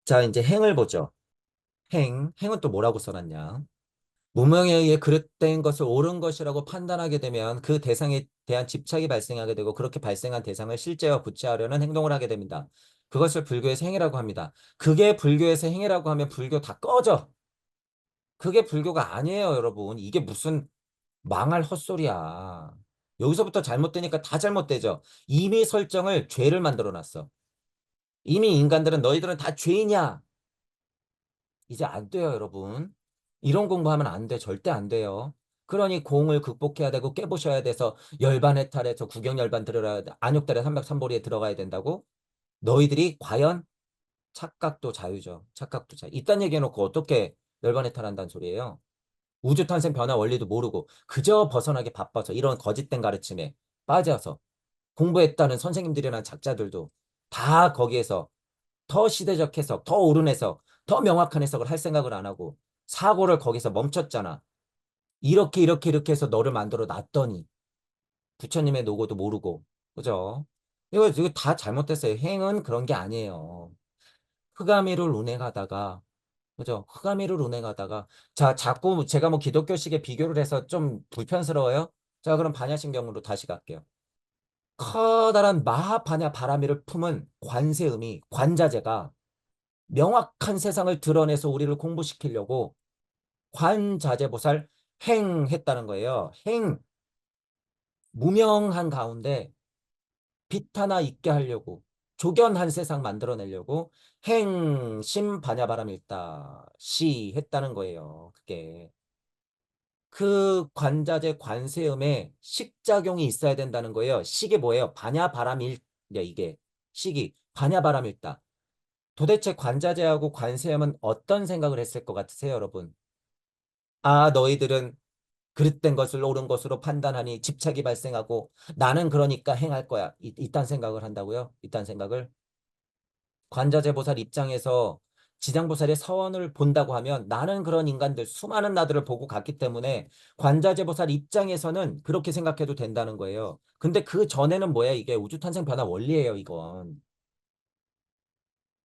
자, 이제 행을 보죠. 행은 또 뭐라고 써놨냐? 무명에 의해 그릇된 것을 옳은 것이라고 판단하게 되면 그 대상에 대한 집착이 발생하게 되고 그렇게 발생한 대상을 실제와 구체하려는 행동을 하게 됩니다. 그것을 불교에서 행위라고 합니다. 그게 불교에서 행위라고 하면 불교 다 꺼져. 그게 불교가 아니에요, 여러분. 이게 무슨 망할 헛소리야. 여기서부터 잘못되니까 다 잘못되죠. 이미 설정을 죄를 만들어 놨어. 이미 인간들은 너희들은 다 죄이냐? 이제 안 돼요, 여러분. 이런 공부하면 안 돼. 절대 안 돼요. 그러니 공을 극복해야 되고 깨부셔야 돼서 열반해탈해서 구경열반 들어야 돼. 안욕달에 삼백삼보리에 들어가야 된다고? 너희들이 과연 착각도 자유죠. 착각도 자유. 이딴 얘기해놓고 어떻게 열반해탈한다는 소리예요? 우주탄생 변화 원리도 모르고 그저 벗어나기 바빠서 이런 거짓된 가르침에 빠져서 공부했다는 선생님들이나 작자들도 다 거기에서 더 시대적 해석, 더 옳은 해석, 더 명확한 해석을 할 생각을 안 하고 사고를 거기서 멈췄잖아. 이렇게 해서 너를 만들어 놨더니 부처님의 노고도 모르고 그죠? 이거 다 잘못됐어요. 행은 그런 게 아니에요. 흑아미를 운행하다가 그죠? 흑아미를 운행하다가 자 자꾸 제가 뭐 기독교식에 비교를 해서 좀 불편스러워요? 자 그럼 반야신경으로 다시 갈게요. 커다란 마하반야 바라미를 품은 관세음이 관자재가 명확한 세상을 드러내서 우리를 공부시키려고 관자재보살 행했다는 거예요. 무명한 가운데 빛 하나 있게 하려고 조견한 세상 만들어내려고 행심반야바람일다 시 했다는 거예요. 그게 그 관자재 관세음에 식작용이 있어야 된다는 거예요. 식이 뭐예요? 반야바람일 이게 식이 반야바람일다. 도대체 관자재하고 관세음은 어떤 생각을 했을 것 같으세요, 여러분? 아, 너희들은 그릇된 것을 옳은 것으로 판단하니 집착이 발생하고 나는 그러니까 행할 거야. 이딴 생각을 한다고요? 이딴 생각을? 관자재보살 입장에서 지장보살의 서원을 본다고 하면 나는 그런 인간들, 수많은 나들을 보고 갔기 때문에 관자재보살 입장에서는 그렇게 생각해도 된다는 거예요. 근데 그 전에는 뭐야? 이게 우주탄생 변화 원리예요, 이건.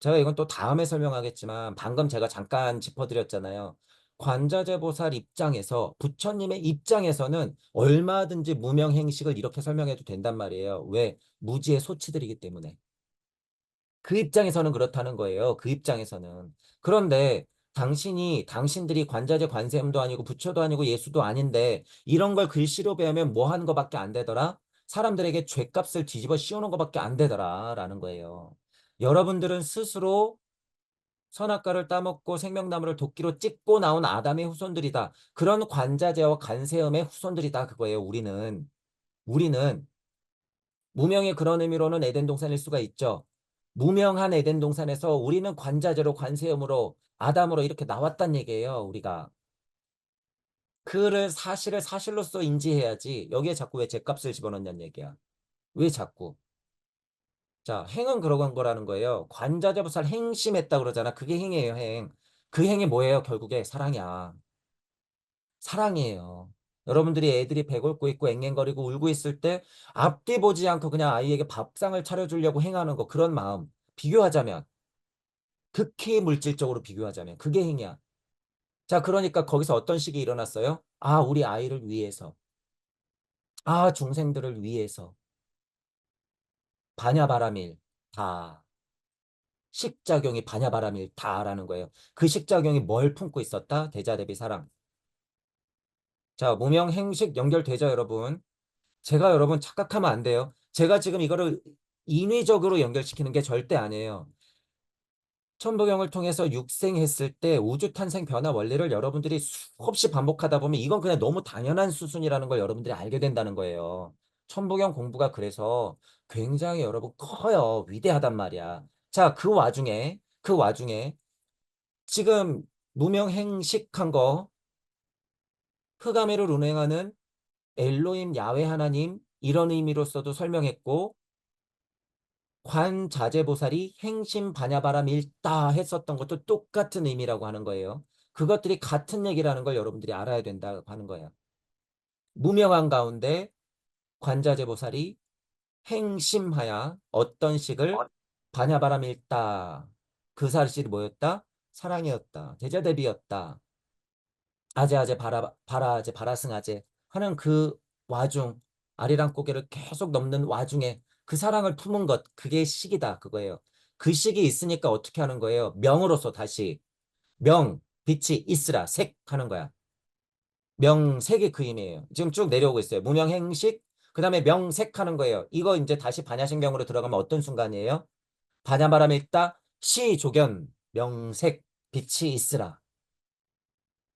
제가 이건 또 다음에 설명하겠지만 방금 제가 잠깐 짚어드렸잖아요. 관자재보살 입장에서 부처님의 입장에서는 얼마든지 무명행식을 이렇게 설명해도 된단 말이에요. 왜? 무지의 소치들이기 때문에. 그 입장에서는 그렇다는 거예요. 그 입장에서는. 그런데 당신들이 관자재 관세음도 아니고 부처도 아니고 예수도 아닌데 이런 걸 글씨로 배우면 뭐 하는 것밖에 안 되더라? 사람들에게 죗값을 뒤집어 씌우는 것밖에 안 되더라. 라는 거예요. 여러분들은 스스로 선악과를 따먹고 생명나무를 도끼로 찍고 나온 아담의 후손들이다. 그런 관자재와 관세음의 후손들이다. 그거예요. 우리는 무명의 그런 의미로는 에덴 동산일 수가 있죠. 무명한 에덴 동산에서 우리는 관자재로 관세음으로 아담으로 이렇게 나왔단 얘기예요. 우리가. 그를 사실을 사실로서 인지해야지. 여기에 자꾸 왜 죗값을 집어넣냐는 얘기야. 왜 자꾸. 자, 행은 그러한 거라는 거예요. 관자재보살 행심했다 그러잖아. 그게 행이에요, 행. 그 행이 뭐예요? 결국에 사랑이야. 사랑이에요. 여러분들이 애들이 배골고 있고 앵앵거리고 울고 있을 때 앞뒤 보지 않고 그냥 아이에게 밥상을 차려주려고 행하는 거 그런 마음 비교하자면 극히 물질적으로 비교하자면 그게 행이야. 자, 그러니까 거기서 어떤 식이 일어났어요? 아, 우리 아이를 위해서. 아, 중생들을 위해서. 반야바라밀 다. 식작용이 반야바라밀 다라는 거예요. 그 식작용이 뭘 품고 있었다? 대자 대비 사랑. 자, 무명 행식 연결되죠, 여러분? 제가 여러분 착각하면 안 돼요. 제가 지금 이거를 인위적으로 연결시키는 게 절대 아니에요. 천부경을 통해서 육생했을 때 우주탄생 변화 원리를 여러분들이 수없이 반복하다 보면 이건 그냥 너무 당연한 수순이라는 걸 여러분들이 알게 된다는 거예요. 천부경 공부가 그래서 굉장히 여러분 커요. 위대하단 말이야. 자, 그 와중에 지금 무명행식한 거 흑암회를 운행하는 엘로임 야훼 하나님 이런 의미로서도 설명했고 관자재보살이 행심반야바람 일다 했었던 것도 똑같은 의미라고 하는 거예요. 그것들이 같은 얘기라는 걸 여러분들이 알아야 된다고 하는 거예요. 무명한 가운데 관자재보살이 행심하야 어떤 식을 반야바람 일다. 그 사실이 뭐였다? 사랑이었다. 대자대비였다. 아재아재 바라아재 바라승아재 하는 그 와중 아리랑 고개를 계속 넘는 와중에 그 사랑을 품은 것 그게 식이다 그거예요. 그 식이 있으니까 어떻게 하는 거예요? 명으로서 다시 명 빛이 있으라 색 하는 거야. 명색이 그 힘이에요. 지금 쭉 내려오고 있어요. 무명행식 그다음에 명색 하는 거예요. 이거 이제 다시 반야신경으로 들어가면 어떤 순간이에요? 반야바람에 있다 시조견 명색 빛이 있으라.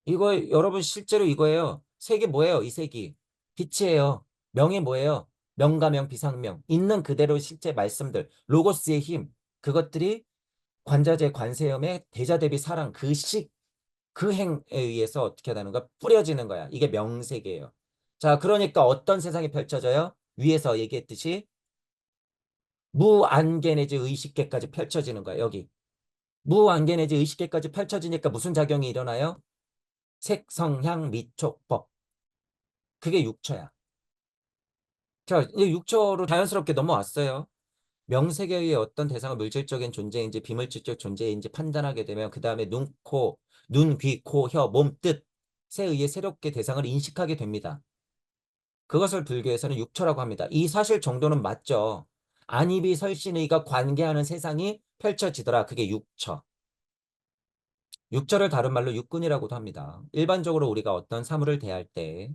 이거 여러분 실제로 이거예요. 색이 뭐예요? 이 색이 빛이에요. 명이 뭐예요? 명가명 비상명 있는 그대로 실제 말씀들 로고스의 힘 그것들이 관자재 관세음의 대자대비 사랑 그 식 그 행에 의해서 어떻게 하는가 뿌려지는 거야. 이게 명색이에요. 자, 그러니까 어떤 세상이 펼쳐져요? 위에서 얘기했듯이 무안개 내지 의식계까지 펼쳐지는 거야. 여기 무안개 내지 의식계까지 펼쳐지니까 무슨 작용이 일어나요? 색성향 미촉법 그게 육처야. 자, 이제 육처로 자연스럽게 넘어왔어요. 명색에 의해 어떤 대상은 물질적인 존재인지 비물질적 존재인지 판단하게 되면 그 다음에 눈, 코, 눈, 귀, 코, 혀, 몸, 뜻에 의해 새롭게 대상을 인식하게 됩니다. 그것을 불교에서는 육처라고 합니다. 이 사실 정도는 맞죠. 안입이 설신의가 관계하는 세상이 펼쳐지더라. 그게 육처. 육처를 다른 말로 육군이라고도 합니다. 일반적으로 우리가 어떤 사물을 대할 때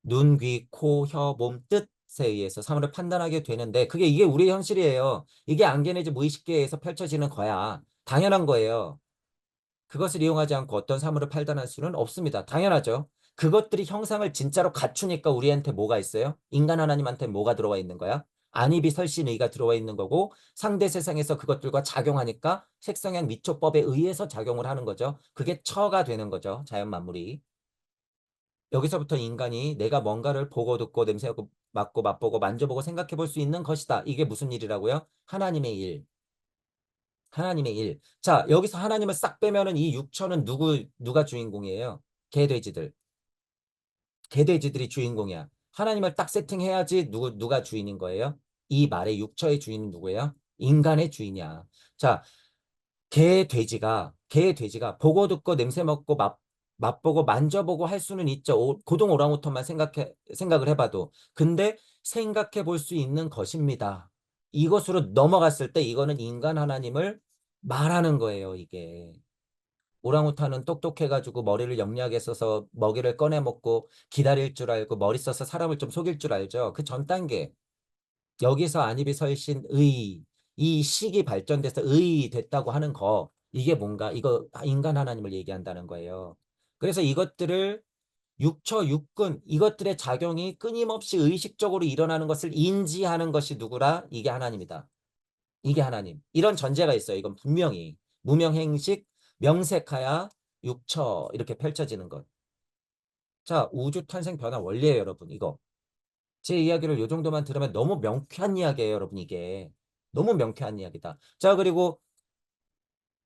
눈, 귀, 코, 혀, 몸, 뜻에 의해서 사물을 판단하게 되는데 그게 이게 우리의 현실이에요. 이게 안개 내지 무의식계에서 펼쳐지는 거야. 당연한 거예요. 그것을 이용하지 않고 어떤 사물을 판단할 수는 없습니다. 당연하죠. 그것들이 형상을 진짜로 갖추니까 우리한테 뭐가 있어요? 인간 하나님한테 뭐가 들어와 있는 거야? 안입이 설신의가 들어와 있는 거고 상대 세상에서 그것들과 작용하니까 색성향 미초법에 의해서 작용을 하는 거죠. 그게 처가 되는 거죠. 자연 만물이. 여기서부터 인간이 내가 뭔가를 보고 듣고 냄새하고 맡고 맛보고 만져보고 생각해 볼 수 있는 것이다. 이게 무슨 일이라고요? 하나님의 일. 하나님의 일. 자, 여기서 하나님을 싹 빼면은 이 육처는 누가 주인공이에요? 개돼지들. 개돼지들이 주인공이야. 하나님을 딱 세팅해야지 누가 주인인 거예요? 이 말의 육처의 주인은 누구예요? 인간의 주인이야. 자, 개 돼지가 보고 듣고 냄새 맡고 맛보고 만져보고 할 수는 있죠. 고동 오랑우탄만 생각을 해봐도. 근데 생각해 볼 수 있는 것입니다. 이것으로 넘어갔을 때 이거는 인간 하나님을 말하는 거예요, 이게. 오랑우탄은 똑똑해가지고 머리를 영리하게 써서 먹이를 꺼내 먹고 기다릴 줄 알고 머리 써서 사람을 좀 속일 줄 알죠. 그 전 단계. 여기서 안입이 설신 이 식이 발전돼서 의 됐다고 하는 거 이게 뭔가 이거 인간 하나님을 얘기한다는 거예요. 그래서 이것들을 육처 육군 이것들의 작용이 끊임없이 의식적으로 일어나는 것을 인지하는 것이 누구라? 이게 하나님이다. 이게 하나님. 이런 전제가 있어요. 이건 분명히 무명행식 명색하야 육처 이렇게 펼쳐지는 것. 자, 우주 탄생 변화 원리예요, 여러분. 이거. 제 이야기를 요 정도만 들으면 너무 명쾌한 이야기예요, 여러분, 이게. 너무 명쾌한 이야기다. 자, 그리고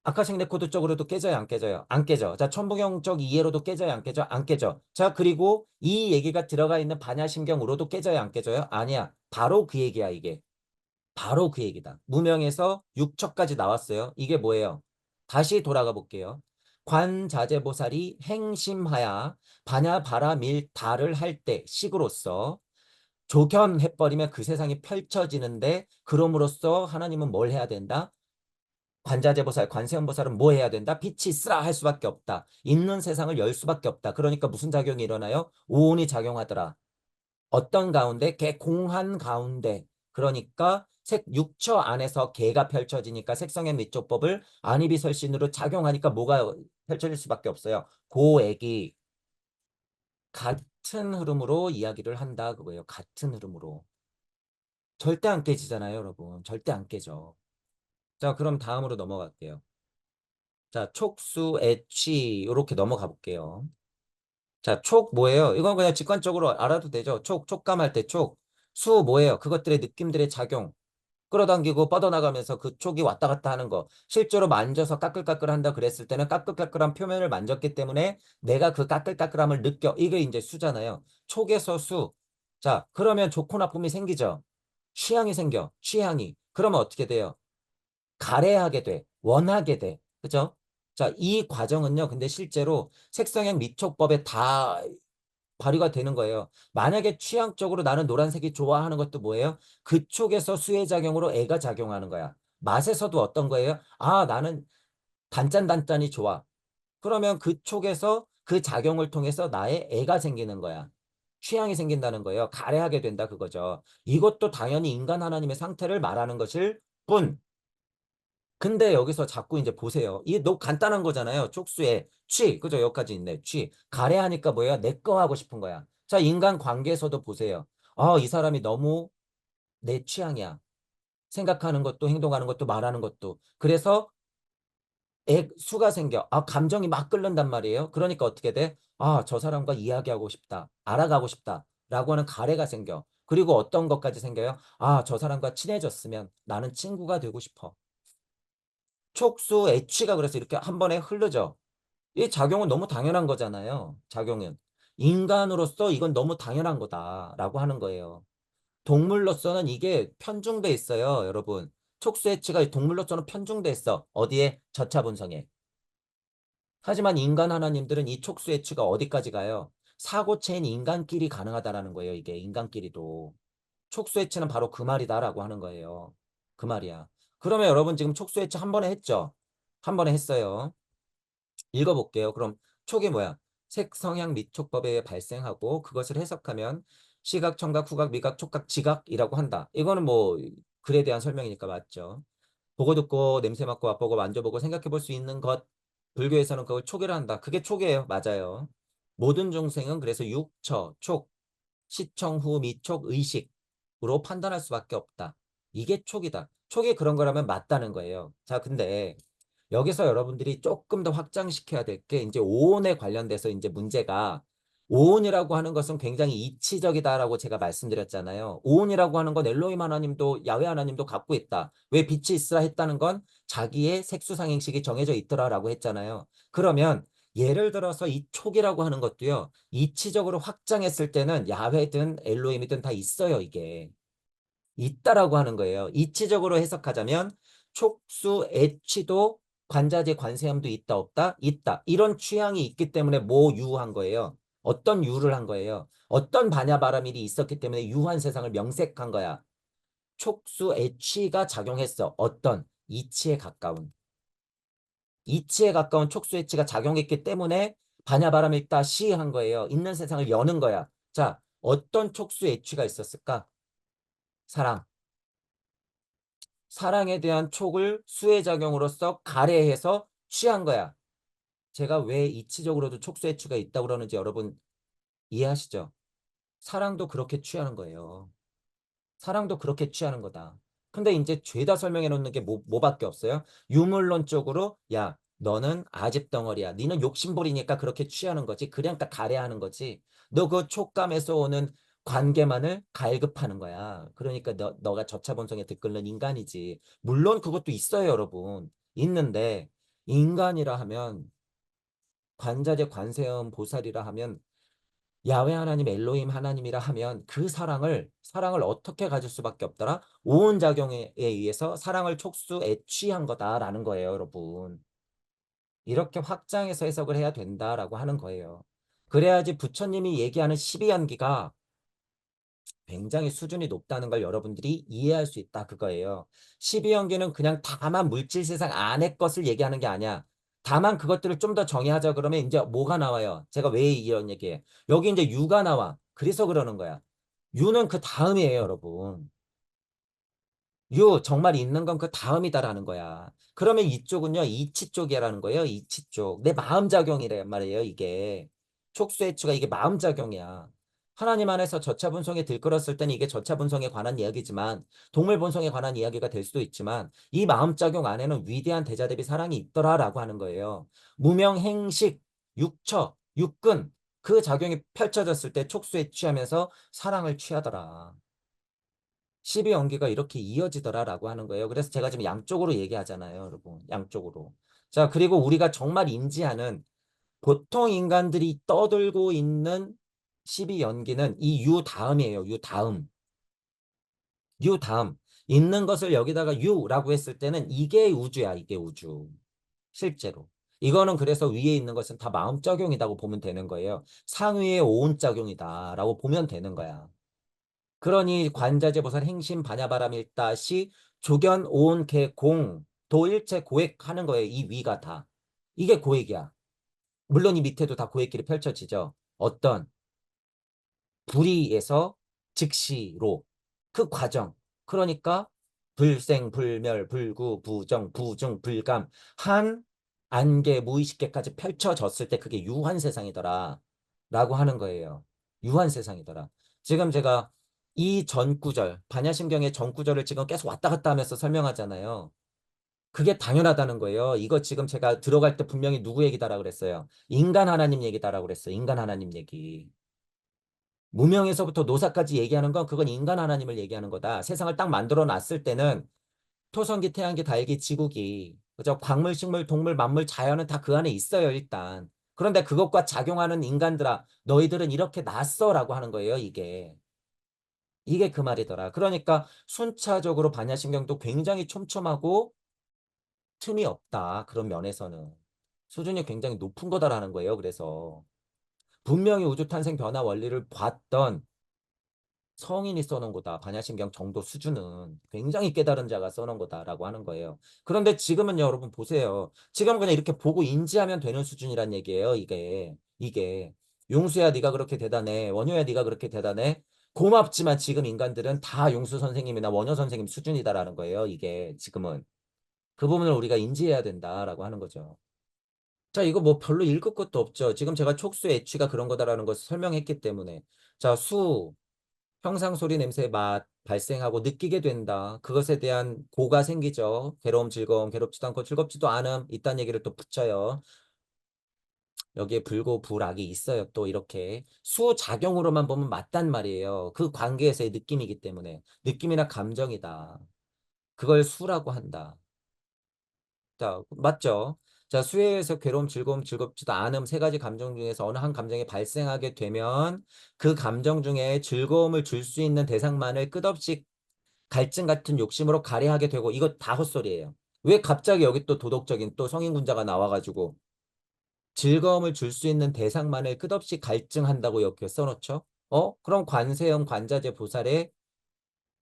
아카식 레코드 쪽으로도 깨져요, 안 깨져요? 안 깨져. 자, 천부경적 이해로도 깨져요, 안 깨져? 안 깨져. 자, 그리고 이 얘기가 들어가 있는 반야심경으로도 깨져요, 안 깨져요? 아니야. 바로 그 얘기야, 이게. 바로 그 얘기다. 무명에서 육척까지 나왔어요. 이게 뭐예요? 다시 돌아가 볼게요. 관자재보살이 행심하야 반야바라밀다를 할 때 식으로서 조견해버리면 그 세상이 펼쳐지는데 그럼으로써 하나님은 뭘 해야 된다? 관자재보살, 관세음보살은 뭐 해야 된다? 빛이 있으라 할 수밖에 없다. 있는 세상을 열 수밖에 없다. 그러니까 무슨 작용이 일어나요? 오온이 작용하더라. 어떤 가운데? 개 공한 가운데. 그러니까 육처 안에서 개가 펼쳐지니까 색성의 미조법을 안이비설신으로 작용하니까 뭐가 펼쳐질 수밖에 없어요. 고액이 같은 흐름으로 이야기를 한다 그거예요. 같은 흐름으로. 절대 안 깨지잖아요, 여러분. 절대 안 깨져. 자, 그럼 다음으로 넘어갈게요. 자, 촉수, 애취 이렇게 넘어가 볼게요. 자, 촉 뭐예요? 이건 그냥 직관적으로 알아도 되죠. 촉감할 때 촉. 수 뭐예요? 그것들의 느낌들의 작용. 끌어당기고 뻗어나가면서 그 촉이 왔다 갔다 하는 거. 실제로 만져서 까끌까끌 한다 그랬을 때는 까끌까끌한 표면을 만졌기 때문에 내가 그 까끌까끌함을 느껴. 이게 이제 수잖아요. 촉에서 수. 자, 그러면 좋고 나쁨이 생기죠. 취향이 생겨. 취향이. 그러면 어떻게 돼요? 가래하게 돼. 원하게 돼. 그죠? 자, 이 과정은요. 근데 실제로 색성향 미촉법에 다 발휘가 되는 거예요. 만약에 취향적으로 나는 노란색이 좋아하는 것도 뭐예요? 그쪽에서 수혜작용으로 애가 작용하는 거야. 맛에서도 어떤 거예요? 아, 나는 단짠단짠이 좋아. 그러면 그쪽에서 그 작용을 통해서 나의 애가 생기는 거야. 취향이 생긴다는 거예요. 가래하게 된다 그거죠. 이것도 당연히 인간 하나님의 상태를 말하는 것일 뿐. 근데 여기서 자꾸 이제 보세요. 이게 너무 간단한 거잖아요. 촉수의 취. 그죠? 여기까지 있네. 취. 가래하니까 뭐예요? 내 거 하고 싶은 거야. 자, 인간 관계에서도 보세요. 아, 이 사람이 너무 내 취향이야. 생각하는 것도 행동하는 것도 말하는 것도. 그래서 수가 생겨. 아, 감정이 막 끓는단 말이에요. 그러니까 어떻게 돼? 아, 저 사람과 이야기하고 싶다. 알아가고 싶다. 라고 하는 가래가 생겨. 그리고 어떤 것까지 생겨요? 아, 저 사람과 친해졌으면 나는 친구가 되고 싶어. 촉수, 애취가 그래서 이렇게 한 번에 흐르죠. 이 작용은 너무 당연한 거잖아요. 작용은. 인간으로서 이건 너무 당연한 거다라고 하는 거예요. 동물로서는 이게 편중돼 있어요, 여러분. 촉수애취가 동물로서는 편중돼 있어. 어디에? 저차분성에. 하지만 인간 하나님들은 이 촉수애취가 어디까지 가요? 사고체인 인간끼리 가능하다라는 거예요, 이게 인간끼리도. 촉수애취는 바로 그 말이다라고 하는 거예요. 그 말이야. 그러면 여러분 지금 촉수애취 한 번에 했죠? 한 번에 했어요. 읽어볼게요. 그럼 촉이 뭐야? 색성향 미촉법에 발생하고 그것을 해석하면 시각, 청각, 후각, 미각, 촉각, 지각이라고 한다. 이거는 뭐 글에 대한 설명이니까 맞죠. 보고 듣고 냄새 맡고 맛보고 만져보고 생각해 볼 수 있는 것. 불교에서는 그걸 촉이라 한다. 그게 촉이에요. 맞아요. 모든 중생은 그래서 육처, 촉, 시청 후 미촉, 의식으로 판단할 수밖에 없다. 이게 촉이다. 촉이 그런 거라면 맞다는 거예요. 자, 근데 여기서 여러분들이 조금 더 확장시켜야 될 게 이제 오온에 관련돼서 이제 문제가 오온이라고 하는 것은 굉장히 이치적이다라고 제가 말씀드렸잖아요. 오온이라고 하는 건 엘로힘 하나님도 야훼 하나님도 갖고 있다. 왜 빛이 있으라 했다는 건 자기의 색수상행식이 정해져 있더라라고 했잖아요. 그러면 예를 들어서 이 촉이라고 하는 것도요. 이치적으로 확장했을 때는 야훼든 엘로힘이든 다 있어요, 이게. 있다라고 하는 거예요. 이치적으로 해석하자면 촉수, 애취도 관자재, 관세음도 있다, 없다? 있다. 이런 취향이 있기 때문에 뭐 유한 거예요. 어떤 유를 한 거예요. 어떤 반야바라밀이 있었기 때문에 유한 세상을 명색한 거야. 촉수, 애취가 작용했어. 어떤? 이치에 가까운. 이치에 가까운 촉수, 애취가 작용했기 때문에 반야바람이 있다, 시한 거예요. 있는 세상을 여는 거야. 자, 어떤 촉수, 애취가 있었을까? 사랑. 사랑에 대한 촉을 수혜작용으로서 가래해서 취한 거야. 제가 왜 이치적으로도 촉수애취가 있다고 그러는지 여러분 이해하시죠? 사랑도 그렇게 취하는 거예요. 사랑도 그렇게 취하는 거다. 근데 이제 죄다 설명해 놓는 게 뭐밖에 없어요? 유물론적으로 야 너는 아집 덩어리야. 너는 욕심부리니까 그렇게 취하는 거지. 그러니까 가래하는 거지. 너 그 촉감에서 오는 관계만을 갈급하는 거야. 그러니까 너가 저차본성에 들끓는 인간이지. 물론 그것도 있어요, 여러분. 있는데 인간이라 하면 관자재 관세음 보살이라 하면 야훼 하나님, 엘로힘 하나님이라 하면 그 사랑을 어떻게 가질 수밖에 없더라? 오온작용에 의해서 사랑을 촉수, 애취한 거다라는 거예요, 여러분. 이렇게 확장해서 해석을 해야 된다라고 하는 거예요. 그래야지 부처님이 얘기하는 12연기가 굉장히 수준이 높다는 걸 여러분들이 이해할 수 있다 그거예요. 12연계는 그냥 다만 물질 세상 안의 것을 얘기하는 게 아니야. 다만 그것들을 좀 더 정의하자 그러면 이제 뭐가 나와요? 제가 왜 이런 얘기해? 여기 이제 유가 나와. 그래서 그러는 거야. 유는 그 다음이에요, 여러분. 정말 있는 건 그 다음이다라는 거야. 그러면 이쪽은요, 이치 쪽이라는 거예요, 이치 쪽. 내 마음작용이란 말이에요, 이게. 촉수애추가 이게 마음작용이야. 하나님 안에서 저차분성에 들끓었을 때는 이게 저차분성에 관한 이야기지만, 동물본성에 관한 이야기가 될 수도 있지만, 이 마음작용 안에는 위대한 대자대비 사랑이 있더라라고 하는 거예요. 무명행식, 육처, 육근, 그 작용이 펼쳐졌을 때 촉수에 취하면서 사랑을 취하더라. 12연기가 이렇게 이어지더라라고 하는 거예요. 그래서 제가 지금 양쪽으로 얘기하잖아요, 여러분. 양쪽으로. 자, 그리고 우리가 정말 인지하는 보통 인간들이 떠들고 있는 12연기는 이 유 다음이에요. 유 다음. 유 다음. 있는 것을 여기다가 유라고 했을 때는 이게 우주야, 이게 우주. 실제로. 이거는 그래서 위에 있는 것은 다 마음작용이라고 보면 되는 거예요. 상위의 오온작용이다라고 보면 되는 거야. 그러니 관자재 보살 행심 반야바람 일다시 조견 오온 개공 도일체 고액하는 거예요. 이 위가 다. 이게 고액이야. 물론 이 밑에도 다 고액길이 펼쳐지죠. 어떤 불의에서 즉시로 그 과정. 그러니까 불생, 불멸, 불구, 부정, 부중, 불감 한 안개, 무의식계까지 펼쳐졌을 때 그게 유한 세상이더라 라고 하는 거예요. 유한 세상이더라. 지금 제가 이 전구절, 반야심경의 전구절을 지금 계속 왔다 갔다 하면서 설명하잖아요. 그게 당연하다는 거예요. 이거 지금 제가 들어갈 때 분명히 누구 얘기다라 그랬어요. 인간 하나님 얘기다라고 그랬어요. 인간 하나님 얘기. 무명에서부터 노사까지 얘기하는 건 그건 인간 하나님을 얘기하는 거다. 세상을 딱 만들어 놨을 때는 토성기, 태양기, 달기, 지구기, 그죠? 광물, 식물, 동물, 만물, 자연은 다 그 안에 있어요, 일단. 그런데 그것과 작용하는 인간들아, 너희들은 이렇게 났어라고 하는 거예요, 이게. 이게 그 말이더라. 그러니까 순차적으로 반야신경도 굉장히 촘촘하고 틈이 없다. 그런 면에서는. 수준이 굉장히 높은 거다라는 거예요, 그래서. 분명히 우주 탄생 변화 원리를 봤던 성인이 써놓은 거다. 반야심경 정도 수준은 굉장히 깨달은 자가 써놓은 거다라고 하는 거예요. 그런데 지금은 여러분 보세요. 지금 그냥 이렇게 보고 인지하면 되는 수준이란 얘기예요. 이게 용수야 네가 그렇게 대단해. 원효야 네가 그렇게 대단해. 고맙지만 지금 인간들은 다 용수 선생님이나 원효 선생님 수준이다라는 거예요. 이게 지금은 그 부분을 우리가 인지해야 된다라고 하는 거죠. 자, 이거 뭐 별로 읽을 것도 없죠. 지금 제가 촉수 애취가 그런 거다라는 것을 설명했기 때문에. 자, 형상, 소리, 냄새, 맛 발생하고 느끼게 된다. 그것에 대한 고가 생기죠. 괴로움, 즐거움, 괴롭지도 않고 즐겁지도 않음. 이딴 얘기를 또 붙여요. 여기에 불고 불악이 있어요. 또 이렇게 수작용으로만 보면 맞단 말이에요. 그 관계에서의 느낌이기 때문에. 느낌이나 감정이다. 그걸 수라고 한다. 자, 맞죠? 자, 수혜에서 괴로움, 즐거움, 즐겁지도 않음 세 가지 감정 중에서 어느 한 감정이 발생하게 되면 그 감정 중에 즐거움을 줄 수 있는 대상만을 끝없이 갈증 같은 욕심으로 가래하게 되고 이거 다 헛소리예요. 왜 갑자기 여기 또 도덕적인 또 성인군자가 나와가지고 즐거움을 줄 수 있는 대상만을 끝없이 갈증한다고 이렇게 써놓죠? 그럼 관세음 관자재 보살의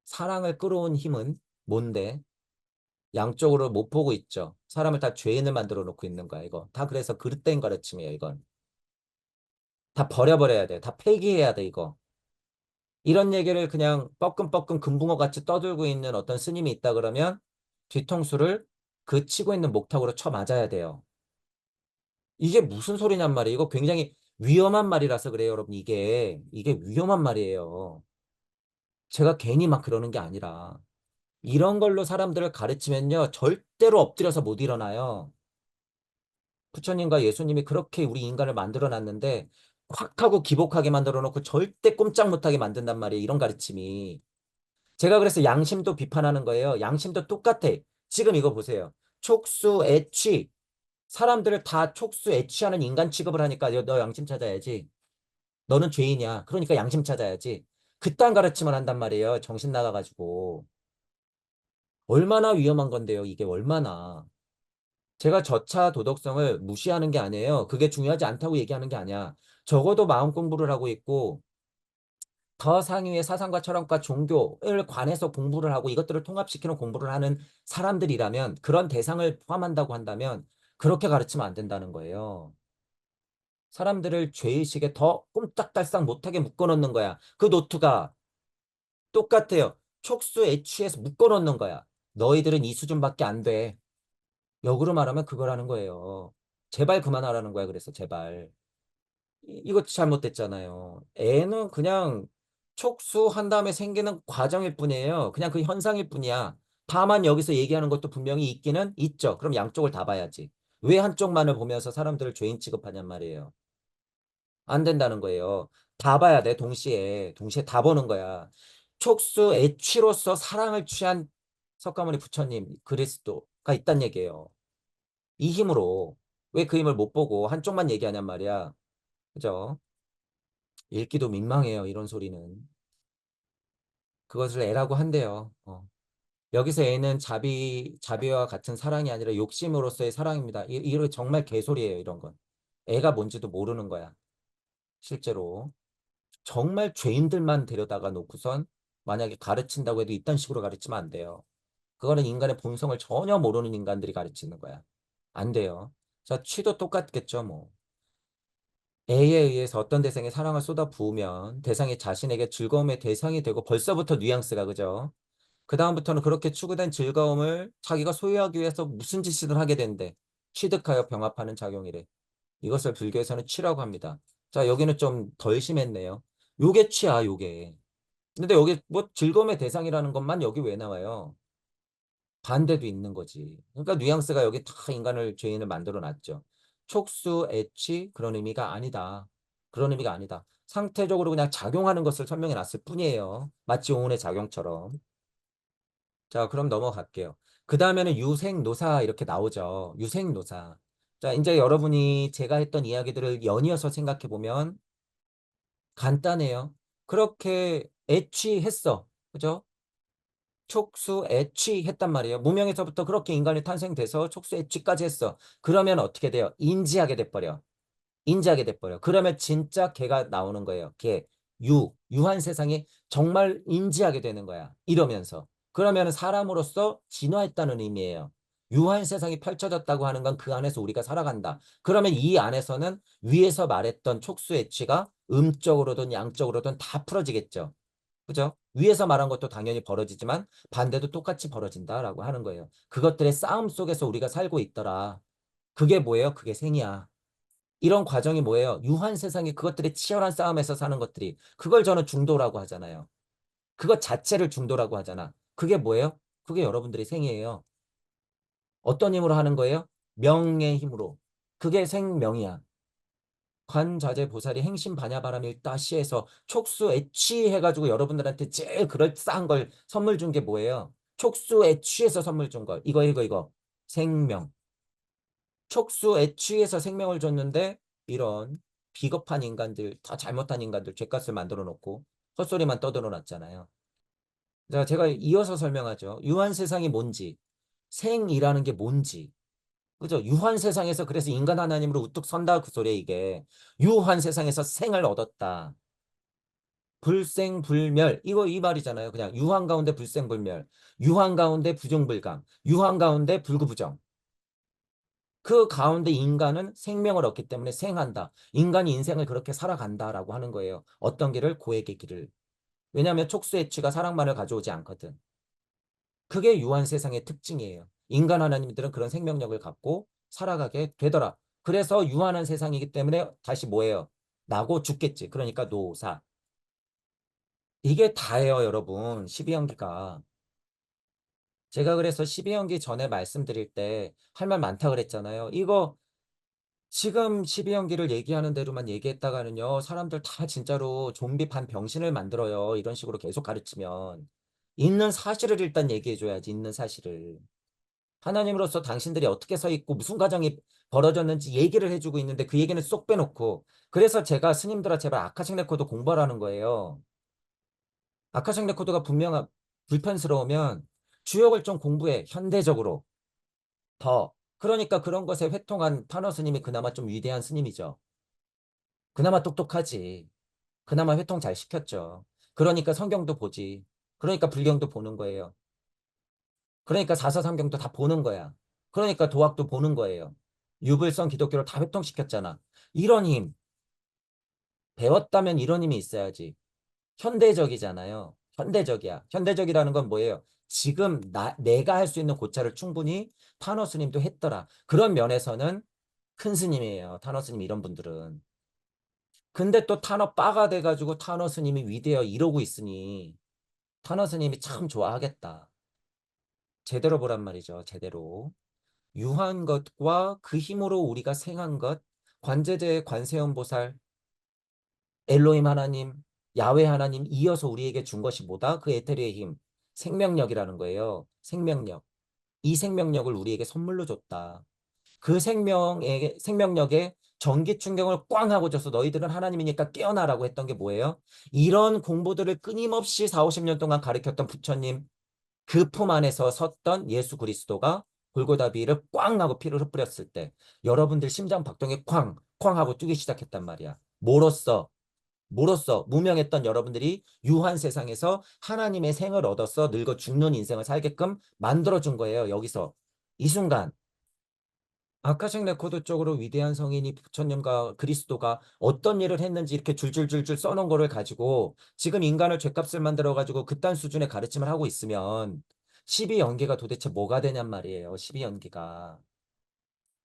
사랑을 끌어온 힘은 뭔데? 양쪽으로 못 보고 있죠. 사람을 다 죄인을 만들어 놓고 있는 거야, 이거. 다 그래서 그릇된 가르침이에요, 이건. 다 버려버려야 돼. 다 폐기해야 돼, 이거. 이런 얘기를 그냥 뻐끔뻐끔 금붕어 같이 떠들고 있는 어떤 스님이 있다 그러면 뒤통수를 그 치고 있는 목탁으로 쳐 맞아야 돼요. 이게 무슨 소리냔 말이에요. 이거 굉장히 위험한 말이라서 그래요, 여러분. 이게 위험한 말이에요. 제가 괜히 막 그러는 게 아니라. 이런 걸로 사람들을 가르치면요, 절대로 엎드려서 못 일어나요. 부처님과 예수님이 그렇게 우리 인간을 만들어 놨는데, 콱 하고 기복하게 만들어 놓고 절대 꼼짝 못하게 만든단 말이에요. 이런 가르침이. 제가 그래서 양심도 비판하는 거예요. 양심도 똑같아. 지금 이거 보세요. 촉수, 애취. 사람들을 다 촉수, 애취하는 인간 취급을 하니까 너 양심 찾아야지. 너는 죄인이야. 그러니까 양심 찾아야지. 그딴 가르침을 한단 말이에요. 정신 나가가지고. 얼마나 위험한 건데요. 이게 얼마나. 제가 저차 도덕성을 무시하는 게 아니에요. 그게 중요하지 않다고 얘기하는 게 아니야. 적어도 마음 공부를 하고 있고 더 상위의 사상과 철학과 종교를 관해서 공부를 하고 이것들을 통합시키는 공부를 하는 사람들이라면 그런 대상을 포함한다고 한다면 그렇게 가르치면 안 된다는 거예요. 사람들을 죄의식에 더 꼼짝달싹 못하게 묶어놓는 거야. 그 노트가 똑같아요. 촉수에 취해서 묶어놓는 거야. 너희들은 이 수준밖에 안 돼. 역으로 말하면 그거라는 거예요. 제발 그만하라는 거야. 그래서 제발. 이것도 잘못됐잖아요. 애는 그냥 촉수한 다음에 생기는 과정일 뿐이에요. 그냥 그 현상일 뿐이야. 다만 여기서 얘기하는 것도 분명히 있기는 있죠. 그럼 양쪽을 다 봐야지. 왜 한쪽만을 보면서 사람들을 죄인 취급하냔 말이에요. 안 된다는 거예요. 다 봐야 돼. 동시에 다 보는 거야. 촉수 애취로서 사랑을 취한 석가모니 부처님 그리스도가 있단 얘기예요. 이 힘으로 왜 그 힘을 못 보고 한쪽만 얘기하냔 말이야. 그죠? 읽기도 민망해요. 이런 소리는. 그것을 애라고 한대요. 여기서 애는 자비와 같은 사랑이 아니라 욕심으로서의 사랑입니다. 이거 정말 개소리예요, 이런 건. 애가 뭔지도 모르는 거야, 실제로. 정말 죄인들만 데려다가 놓고선 만약에 가르친다고 해도 이딴 식으로 가르치면 안 돼요. 그거는 인간의 본성을 전혀 모르는 인간들이 가르치는 거야. 안 돼요. 자, 취도 똑같겠죠, 뭐. A에 의해서 어떤 대상에 사랑을 쏟아 부으면 대상이 자신에게 즐거움의 대상이 되고 벌써부터 뉘앙스가 그죠? 그다음부터는 그렇게 추구된 즐거움을 자기가 소유하기 위해서 무슨 짓이든 하게 된대. 취득하여 병합하는 작용이래. 이것을 불교에서는 취라고 합니다. 자, 여기는 좀 덜 심했네요. 요게 취야, 요게. 근데 여기 뭐 즐거움의 대상이라는 것만 여기 왜 나와요? 반대도 있는 거지. 그러니까 뉘앙스가 여기 다 인간을 죄인을 만들어 놨죠. 촉수, 애취 그런 의미가 아니다. 그런 의미가 아니다. 상태적으로 그냥 작용하는 것을 설명해 놨을 뿐이에요. 마치 오온의 작용처럼. 자, 그럼 넘어갈게요. 그 다음에는 유생노사 이렇게 나오죠. 유생노사. 자, 이제 여러분이 제가 했던 이야기들을 연이어서 생각해 보면 간단해요. 그렇게 애취했어. 그죠? 촉수 애취했단 말이에요. 무명에서부터 그렇게 인간이 탄생돼서 촉수 애취까지 했어. 그러면 어떻게 돼요? 인지하게 돼버려. 인지하게 돼버려. 그러면 진짜 개가 나오는 거예요. 개, 유한 세상이 정말 인지하게 되는 거야. 이러면서. 그러면 사람으로서 진화했다는 의미예요. 유한 세상이 펼쳐졌다고 하는 건 그 안에서 우리가 살아간다. 그러면 이 안에서는 위에서 말했던 촉수 애취가 음적으로든 양적으로든 다 풀어지겠죠. 그죠? 위에서 말한 것도 당연히 벌어지지만 반대도 똑같이 벌어진다라고 하는 거예요. 그것들의 싸움 속에서 우리가 살고 있더라. 그게 뭐예요? 그게 생이야. 이런 과정이 뭐예요? 유한 세상에 그것들의 치열한 싸움에서 사는 것들이 그걸 저는 중도라고 하잖아요. 그것 자체를 중도라고 하잖아. 그게 뭐예요? 그게 여러분들의 생이에요. 어떤 힘으로 하는 거예요? 명의 힘으로. 그게 생명이야. 관자재 보살이 행신 반야바람일다 시에서 촉수 애취해가지고 여러분들한테 제일 그럴싸한 걸 선물 준 게 뭐예요? 촉수 애취해서 선물 준 걸. 이거. 생명. 촉수 애취해서 생명을 줬는데 이런 비겁한 인간들, 다 잘못한 인간들 죄값을 만들어 놓고 헛소리만 떠들어 놨잖아요. 자, 제가 이어서 설명하죠. 유한 세상이 뭔지, 생이라는 게 뭔지. 그죠? 유한 세상에서 그래서 인간 하나님으로 우뚝 선다 그 소리에 이게. 유한 세상에서 생을 얻었다. 불생불멸 이거 이 말이잖아요. 그냥 유한 가운데 불생불멸, 유한 가운데 부정불감, 유한 가운데 불구부정. 그 가운데 인간은 생명을 얻기 때문에 생한다. 인간이 인생을 그렇게 살아간다라고 하는 거예요. 어떤 길을? 고액의 길을. 왜냐하면 촉수애취가 사랑만을 가져오지 않거든. 그게 유한 세상의 특징이에요. 인간 하나님들은 그런 생명력을 갖고 살아가게 되더라. 그래서 유한한 세상이기 때문에 다시 뭐예요? 나고 죽겠지. 그러니까 노사. 이게 다예요, 여러분. 12연기가. 제가 그래서 12연기 전에 말씀드릴 때 할 말 많다 그랬잖아요. 이거 지금 12연기를 얘기하는 대로만 얘기했다가는요. 사람들 다 진짜로 좀비 반 병신을 만들어요. 이런 식으로 계속 가르치면. 있는 사실을 일단 얘기해줘야지. 있는 사실을. 하나님으로서 당신들이 어떻게 서 있고 무슨 과정이 벌어졌는지 얘기를 해주고 있는데 그 얘기는 쏙 빼놓고. 그래서 제가 스님들아 제발 아카식 레코드 공부하라는 거예요. 아카식 레코드가 분명 불편스러우면 주역을 좀 공부해. 현대적으로. 더. 그러니까 그런 것에 회통한 타너 스님이 그나마 좀 위대한 스님이죠. 그나마 똑똑하지. 그나마 회통 잘 시켰죠. 그러니까 성경도 보지. 그러니까 불경도 보는 거예요. 그러니까 사서삼경도 다 보는 거야. 그러니까 도학도 보는 거예요. 유불성 기독교를 다 회통시켰잖아. 이런 힘, 배웠다면 이런 힘이 있어야지. 현대적이잖아요. 현대적이야. 현대적이라는 건 뭐예요? 지금 내가 할 수 있는 고찰을 충분히 타너 스님도 했더라. 그런 면에서는 큰 스님이에요. 타너 스님 이런 분들은. 근데 또 타너 빠가 돼가지고 타너 스님이 위대해 이러고 있으니 타너 스님이 참 좋아하겠다. 제대로 보란 말이죠. 제대로. 유한 것과 그 힘으로 우리가 생한 것, 관제제 관세음 보살, 엘로힘 하나님, 야훼 하나님 이어서 우리에게 준 것이 뭐다? 그 에테리의 힘, 생명력이라는 거예요. 생명력. 이 생명력을 우리에게 선물로 줬다. 그 생명력에 전기 충격을 꽝 하고 줘서 너희들은 하나님이니까 깨어나라고 했던 게 뭐예요? 이런 공부들을 끊임없이 4, 50년 동안 가르쳤던 부처님, 그 품 안에서 섰던 예수 그리스도가 골고다비를 꽝 하고 피를 흩뿌렸을 때 여러분들 심장 박동이 쾅, 쾅 하고 뛰기 시작했단 말이야. 뭐로써 무명했던 여러분들이 유한 세상에서 하나님의 생을 얻어서 늙어 죽는 인생을 살게끔 만들어준 거예요. 여기서. 이 순간 아카식 레코드 쪽으로 위대한 성인이 부처님과 그리스도가 어떤 일을 했는지 이렇게 줄줄줄줄 써놓은 거를 가지고 지금 인간을 죗값을 만들어가지고 그딴 수준의 가르침을 하고 있으면 12연계가 도대체 뭐가 되냔 말이에요. 12연계가.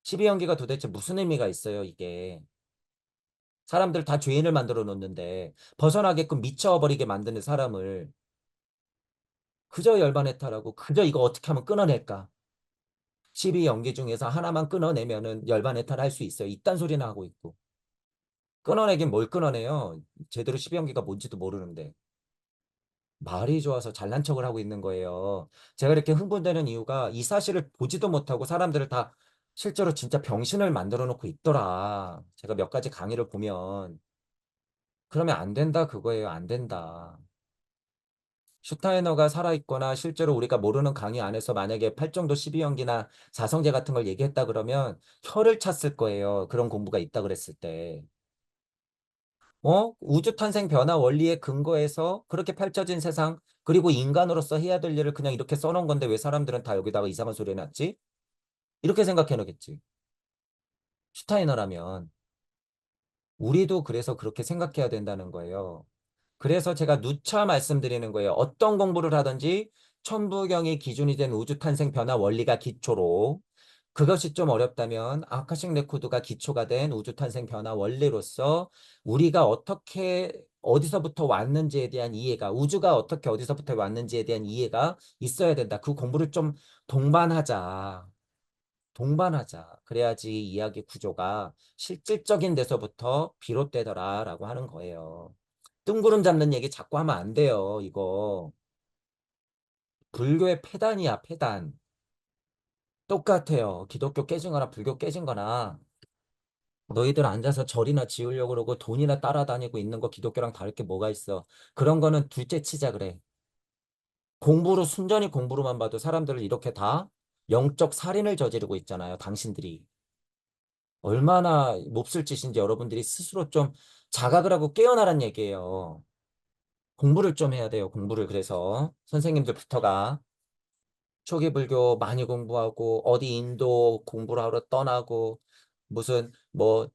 12연계가 도대체 무슨 의미가 있어요, 이게. 사람들 다 죄인을 만들어 놓는데 벗어나게끔 미쳐버리게 만드는 사람을 그저 열반해탈하고 그저 이거 어떻게 하면 끊어낼까? 12연계 중에서 하나만 끊어내면은 열반해탈 할 수 있어요. 이딴 소리나 하고 있고. 끊어내긴 뭘 끊어내요? 제대로 12연계가 뭔지도 모르는데. 말이 좋아서 잘난 척을 하고 있는 거예요. 제가 이렇게 흥분되는 이유가 이 사실을 보지도 못하고 사람들을 다 실제로 진짜 병신을 만들어 놓고 있더라. 제가 몇 가지 강의를 보면. 그러면 안 된다 그거예요. 안 된다. 슈타이너가 살아있거나 실제로 우리가 모르는 강의 안에서 만약에 8정도 12연기나 사성제 같은 걸 얘기했다 그러면 혀를 찼을 거예요. 그런 공부가 있다 그랬을 때. 우주 탄생 변화 원리에 근거해서 그렇게 펼쳐진 세상, 그리고 인간으로서 해야 될 일을 그냥 이렇게 써놓은 건데 왜 사람들은 다 여기다가 이상한 소리 해놨지? 이렇게 생각해 놓겠지. 슈타이너라면. 우리도 그래서 그렇게 생각해야 된다는 거예요. 그래서 제가 누차 말씀드리는 거예요. 어떤 공부를 하든지 천부경이 기준이 된 우주 탄생 변화 원리가 기초로 그것이 좀 어렵다면 아카식 레코드가 기초가 된 우주 탄생 변화 원리로서 우리가 어떻게 어디서부터 왔는지에 대한 이해가 우주가 어떻게 어디서부터 왔는지에 대한 이해가 있어야 된다. 그 공부를 좀 동반하자. 동반하자. 그래야지 이야기 구조가 실질적인 데서부터 비롯되더라라고 하는 거예요. 뜬구름 잡는 얘기 자꾸 하면 안 돼요, 이거. 불교의 폐단이야, 폐단. 똑같아요. 기독교 깨진 거나 불교 깨진 거나. 너희들 앉아서 절이나 지으려고 그러고 돈이나 따라다니고 있는 거 기독교랑 다를 게 뭐가 있어. 그런 거는 둘째 치자 그래. 공부로, 순전히 공부로만 봐도 사람들을 이렇게 다 영적 살인을 저지르고 있잖아요, 당신들이. 얼마나 몹쓸 짓인지 여러분들이 스스로 좀 자각을 하고 깨어나란 얘기예요. 공부를 좀 해야 돼요, 공부를. 그래서 선생님들부터가 초기 불교 많이 공부하고 어디 인도 공부를 하러 떠나고 무슨 뭐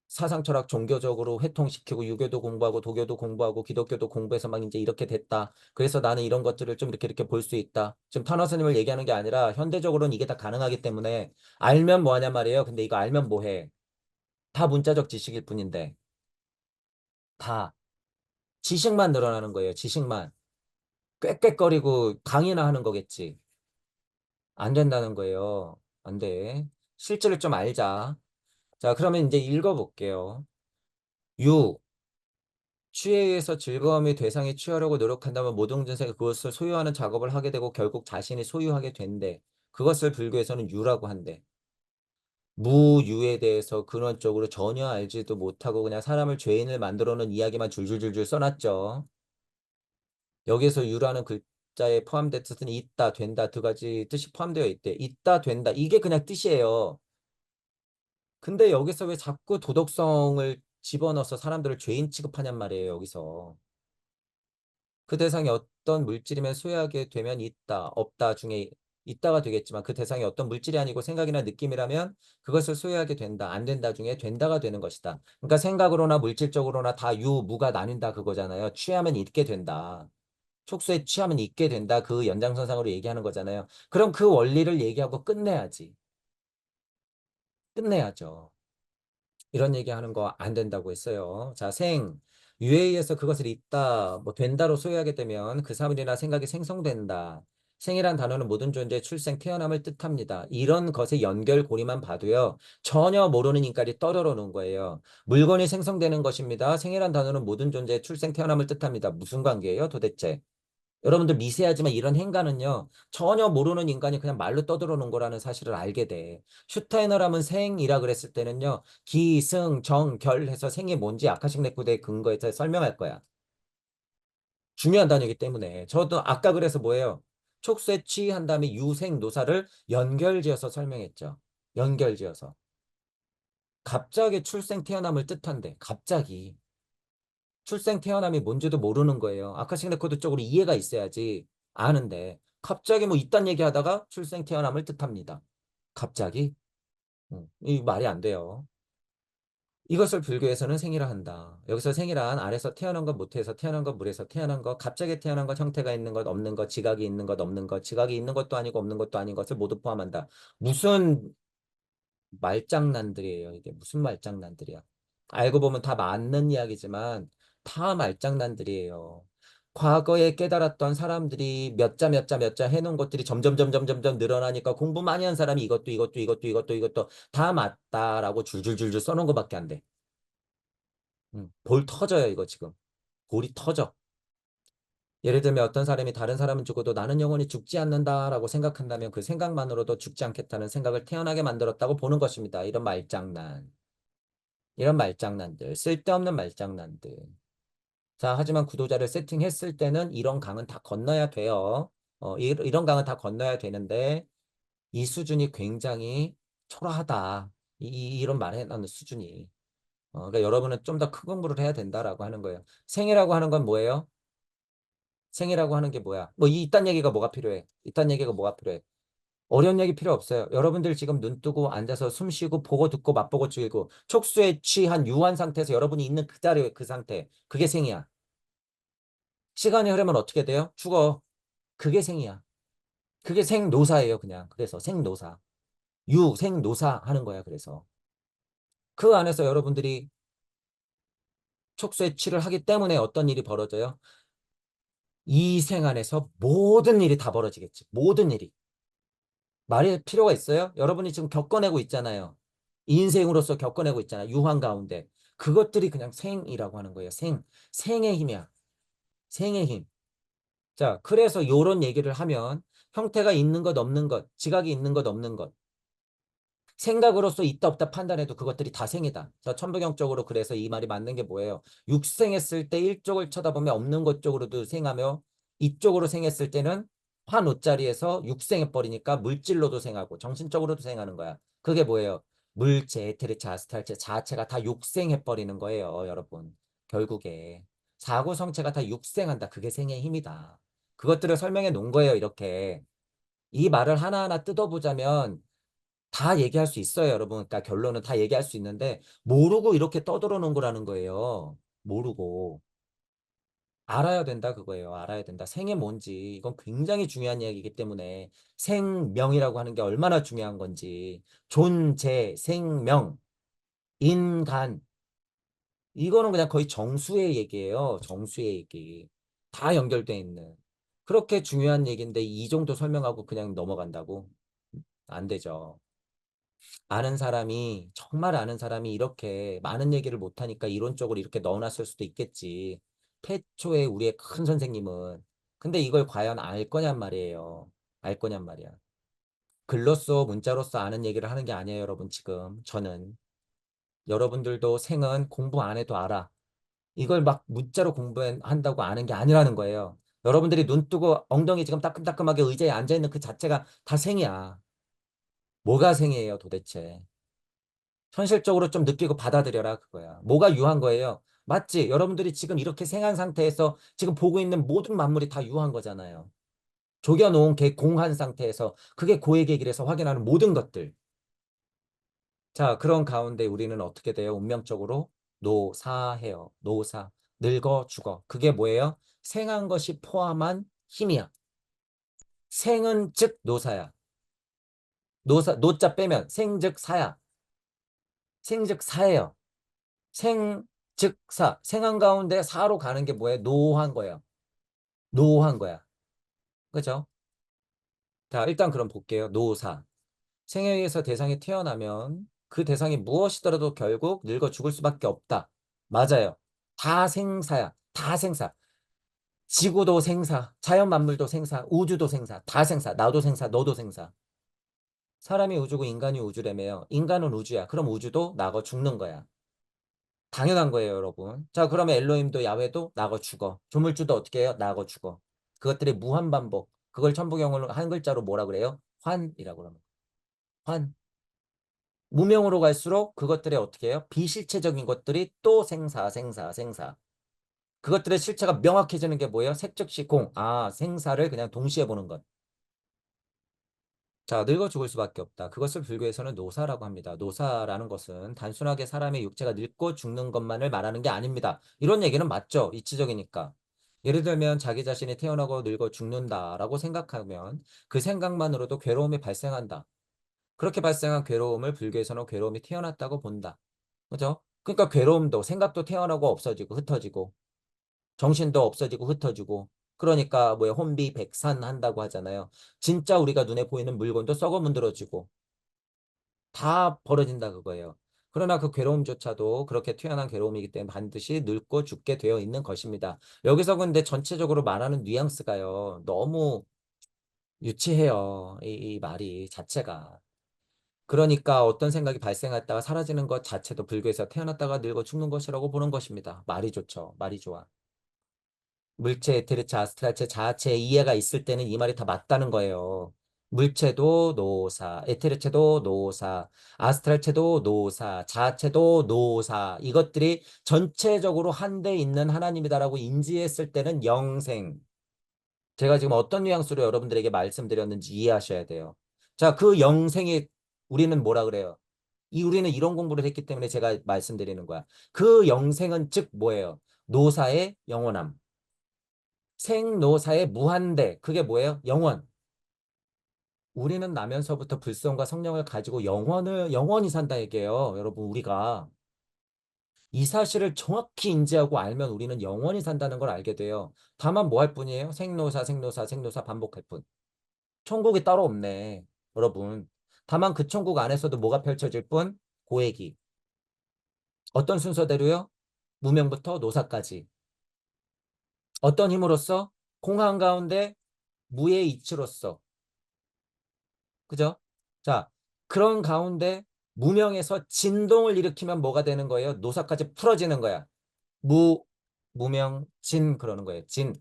사상 철학 종교적으로 회통시키고 유교도 공부하고 도교도 공부하고 기독교도 공부해서 막 이제 이렇게 됐다. 그래서 나는 이런 것들을 좀 이렇게 이렇게 볼 수 있다. 지금 탄화 스님을 얘기하는 게 아니라 현대적으로는 이게 다 가능하기 때문에 알면 뭐 하냐 말이에요. 근데 이거 알면 뭐 해? 다 문자적 지식일 뿐인데 다 지식만 늘어나는 거예요. 지식만. 꽥꽥거리고 강의나 하는 거겠지. 안 된다는 거예요. 안 돼. 실제를 좀 알자. 자, 그러면 이제 읽어볼게요. 6. 취에 의해서 즐거움이 대상에 취하려고 노력한다면 모든 증세가 그것을 소유하는 작업을 하게 되고 결국 자신이 소유하게 된대. 그것을 불교에서는 유라고 한대. 무유에 대해서 근원적으로 전혀 알지도 못하고 그냥 사람을 죄인을 만들어 놓은 이야기만 줄줄줄줄 써놨죠. 여기에서 유라는 글자에 포함된 뜻은 있다, 된다 두 가지 뜻이 포함되어 있대. 있다, 된다. 이게 그냥 뜻이에요. 근데 여기서 왜 자꾸 도덕성을 집어넣어서 사람들을 죄인 취급하냔 말이에요, 여기서. 그 대상이 어떤 물질이면 소유하게 되면 있다, 없다 중에 있다가 되겠지만 그 대상이 어떤 물질이 아니고 생각이나 느낌이라면 그것을 소유하게 된다, 안 된다 중에 된다가 되는 것이다. 그러니까 생각으로나 물질적으로나 다 유, 무가 나뉜다 그거잖아요. 취하면 있게 된다. 촉수에 취하면 있게 된다. 그 연장선상으로 얘기하는 거잖아요. 그럼 그 원리를 얘기하고 끝내야지. 끝내야죠. 이런 얘기하는 거 안 된다고 했어요. 자, 유에 의해서 그것을 있다, 뭐 된다로 소유하게 되면 그 사물이나 생각이 생성된다. 생이란 단어는 모든 존재의 출생, 태어남을 뜻합니다. 이런 것의 연결고리만 봐도요. 전혀 모르는 인간이 떠들어 놓은 거예요. 물건이 생성되는 것입니다. 생이란 단어는 모든 존재의 출생, 태어남을 뜻합니다. 무슨 관계예요, 도대체? 여러분들 미세하지만 이런 행간은요, 전혀 모르는 인간이 그냥 말로 떠들어 놓은 거라는 사실을 알게 돼. 슈타이너라면 생이라 그랬을 때는요, 기, 승, 정, 결 해서 생이 뭔지 아카식 레코드의 근거에서 설명할 거야. 중요한 단어이기 때문에. 저도 아까 그래서 뭐예요? 촉수에 취한 다음에 유생노사를 연결지어서 설명했죠. 연결지어서. 갑자기 출생 태어남을 뜻한대. 갑자기. 출생 태어남이 뭔지도 모르는 거예요. 아까 시그널 코드 쪽으로 이해가 있어야지 아는데 갑자기 뭐 이딴 얘기하다가 출생 태어남을 뜻합니다. 갑자기? 이 말이 안 돼요. 이것을 불교에서는 생이라 한다. 여기서 생이란 아래서 태어난 것, 모태에서 태어난 것, 물에서 태어난 것, 갑자기 태어난 것, 형태가 있는 것, 없는 것, 지각이 있는 것, 없는 것, 지각이 있는 것도 아니고 없는 것도 아닌 것을 모두 포함한다. 무슨 말장난들이에요. 이게 무슨 말장난들이야. 알고 보면 다 맞는 이야기지만 다 말장난들이에요. 과거에 깨달았던 사람들이 몇 자 몇 자 몇 자 해놓은 것들이 점점 늘어나니까 공부 많이 한 사람이 이것도 다 맞다라고 줄줄줄줄 써놓은 것밖에 안 돼. 볼 터져요, 이거 지금. 볼이 터져. 예를 들면 어떤 사람이 다른 사람은 죽어도 나는 영원히 죽지 않는다라고 생각한다면 그 생각만으로도 죽지 않겠다는 생각을 태어나게 만들었다고 보는 것입니다. 이런 말장난. 이런 말장난들. 쓸데없는 말장난들. 자, 하지만 구도자를 세팅했을 때는 이런 강은 다 건너야 돼요. 이런 강은 다 건너야 되는데 이 수준이 굉장히 초라하다. 이런 말 해놓는 수준이. 그러니까 여러분은 좀 더 큰 공부를 해야 된다라고 하는 거예요. 생이라고 하는 건 뭐예요? 생이라고 하는 게 뭐야? 뭐 이딴 얘기가 뭐가 필요해? 이딴 얘기가 뭐가 필요해? 어려운 얘기 필요 없어요. 여러분들 지금 눈 뜨고 앉아서 숨 쉬고 보고 듣고 맛보고 즐기고 촉수에 취한 유한 상태에서 여러분이 있는 그 자리에 그 상태. 그게 생이야. 시간이 흐르면 어떻게 돼요? 죽어. 그게 생이야. 그게 생노사예요, 그냥. 그래서 생노사. 생노사 하는 거야, 그래서. 그 안에서 여러분들이 촉수에 취를 하기 때문에 어떤 일이 벌어져요? 이 생 안에서 모든 일이 다 벌어지겠지. 모든 일이. 말이 필요가 있어요? 여러분이 지금 겪어내고 있잖아요. 인생으로서 겪어내고 있잖아요. 유한 가운데. 그것들이 그냥 생이라고 하는 거예요. 생의 힘이야. 생의 힘. 자, 그래서 요런 얘기를 하면 형태가 있는 것, 없는 것, 지각이 있는 것, 없는 것. 생각으로서 있다 없다 판단해도 그것들이 다 생이다. 자, 천부경적으로 그래서 이 말이 맞는 게 뭐예요? 육생했을 때 일쪽을 쳐다보면 없는 것 쪽으로도 생하며 이쪽으로 생했을 때는 한 옷자리에서 육생해버리니까 물질로도 생하고 정신적으로도 생하는 거야. 그게 뭐예요? 물체, 에테르체, 아스탈체 자체가 다 육생해버리는 거예요, 여러분. 결국에. 사구성체가 다 육생한다. 그게 생의 힘이다. 그것들을 설명해 놓은 거예요, 이렇게. 이 말을 하나하나 뜯어보자면 다 얘기할 수 있어요, 여러분. 그러니까 결론은 다 얘기할 수 있는데 모르고 이렇게 떠들어 놓은 거라는 거예요. 모르고. 알아야 된다 그거예요. 알아야 된다. 생이 뭔지 이건 굉장히 중요한 이야기이기 때문에 생명이라고 하는 게 얼마나 중요한 건지 존재, 생명, 인간 이거는 그냥 거의 정수의 얘기예요. 정수의 얘기. 다 연결돼 있는. 그렇게 중요한 얘기인데 이 정도 설명하고 그냥 넘어간다고? 안 되죠. 아는 사람이 정말 아는 사람이 이렇게 많은 얘기를 못하니까 이론적으로 이렇게 넣어놨을 수도 있겠지. 태초에 우리의 큰 선생님은. 근데 이걸 과연 알 거냔 말이에요. 알 거냔 말이야. 글로써 문자로서 아는 얘기를 하는 게 아니에요, 여러분. 지금 저는 여러분들도 생은 공부 안 해도 알아. 이걸 막 문자로 공부한다고 아는 게 아니라는 거예요. 여러분들이 눈 뜨고 엉덩이 지금 따끔따끔하게 의자에 앉아있는 그 자체가 다 생이야. 뭐가 생이에요, 도대체. 현실적으로 좀 느끼고 받아들여라 그거야. 뭐가 유한 거예요? 맞지? 여러분들이 지금 이렇게 생한 상태에서 지금 보고 있는 모든 만물이 다 유한 거잖아요. 조겨놓은 개 공한 상태에서 그게 고액의 길에서 확인하는 모든 것들. 자, 그런 가운데 우리는 어떻게 돼요? 운명적으로 노사해요. 노사. 늙어 죽어. 그게 뭐예요? 생한 것이 포함한 힘이야. 생은 즉 노사야. 노자 빼면 생 즉 사야. 생 즉 사예요. 생, 즉, 사. 생한 가운데 사로 가는 게 뭐예요? 노한 거예요. 노한 거야. 그죠? 자, 일단 그럼 볼게요. 노사. 생에 의해서 대상이 태어나면 그 대상이 무엇이더라도 결국 늙어 죽을 수밖에 없다. 맞아요. 다 생사야. 다 생사. 지구도 생사. 자연 만물도 생사. 우주도 생사. 다 생사. 나도 생사. 너도 생사. 사람이 우주고 인간이 우주라며요. 인간은 우주야. 그럼 우주도 나고 죽는 거야. 당연한 거예요, 여러분. 자, 그러면 엘로힘도 야훼도 나고 죽어. 조물주도 어떻게 해요? 나고 죽어. 그것들이 무한반복. 그걸 천부경을 한 글자로 뭐라 그래요? 환이라고 합니다. 환. 무명으로 갈수록 그것들의 어떻게 해요? 비실체적인 것들이 또 생사. 그것들의 실체가 명확해지는 게 뭐예요? 색즉시 공. 아, 생사를 그냥 동시에 보는 것. 자, 늙어 죽을 수밖에 없다. 그것을 불교에서는 노사라고 합니다. 노사라는 것은 단순하게 사람의 육체가 늙고 죽는 것만을 말하는 게 아닙니다. 이런 얘기는 맞죠? 이치적이니까. 예를 들면 자기 자신이 태어나고 늙어 죽는다라고 생각하면 그 생각만으로도 괴로움이 발생한다. 그렇게 발생한 괴로움을 불교에서는 괴로움이 태어났다고 본다. 그죠? 그러니까 괴로움도 생각도 태어나고 없어지고 흩어지고 정신도 없어지고 흩어지고 그러니까 뭐야 혼비백산 한다고 하잖아요. 진짜 우리가 눈에 보이는 물건도 썩어 문드러지고 다 벌어진다 그거예요. 그러나 그 괴로움조차도 그렇게 태어난 괴로움이기 때문에 반드시 늙고 죽게 되어 있는 것입니다. 여기서 근데 전체적으로 말하는 뉘앙스가요. 너무 유치해요. 이 말이 자체가. 그러니까 어떤 생각이 발생했다가 사라지는 것 자체도 불교에서 태어났다가 늙어 죽는 것이라고 보는 것입니다. 말이 좋죠. 말이 좋아. 물체, 에테르체, 아스트랄체, 자아체 이해가 있을 때는 이 말이 다 맞다는 거예요. 물체도 노사, 에테르체도 노사, 아스트랄체도 노사, 자아체도 노사. 이것들이 전체적으로 한데 있는 하나님이다라고 인지했을 때는 영생. 제가 지금 어떤 뉘앙스로 여러분들에게 말씀드렸는지 이해하셔야 돼요. 자, 그 영생이 우리는 뭐라 그래요? 우리는 이런 공부를 했기 때문에 제가 말씀드리는 거야. 그 영생은 즉 뭐예요? 노사의 영원함. 생노사의 무한대. 그게 뭐예요? 영원. 우리는 나면서부터 불성과 성령을 가지고 영원히 산다 얘기예요. 여러분, 우리가. 이 사실을 정확히 인지하고 알면 우리는 영원히 산다는 걸 알게 돼요. 다만 뭐 할 뿐이에요? 생노사 반복할 뿐. 천국이 따로 없네. 여러분. 다만 그 천국 안에서도 뭐가 펼쳐질 뿐? 고해기. 어떤 순서대로요? 무명부터 노사까지. 어떤 힘으로써? 공한 가운데 무의 이치로서. 그죠? 자, 그런 가운데 무명에서 진동을 일으키면 뭐가 되는 거예요? 노사까지 풀어지는 거야. 무, 무명, 진 그러는 거예요. 진.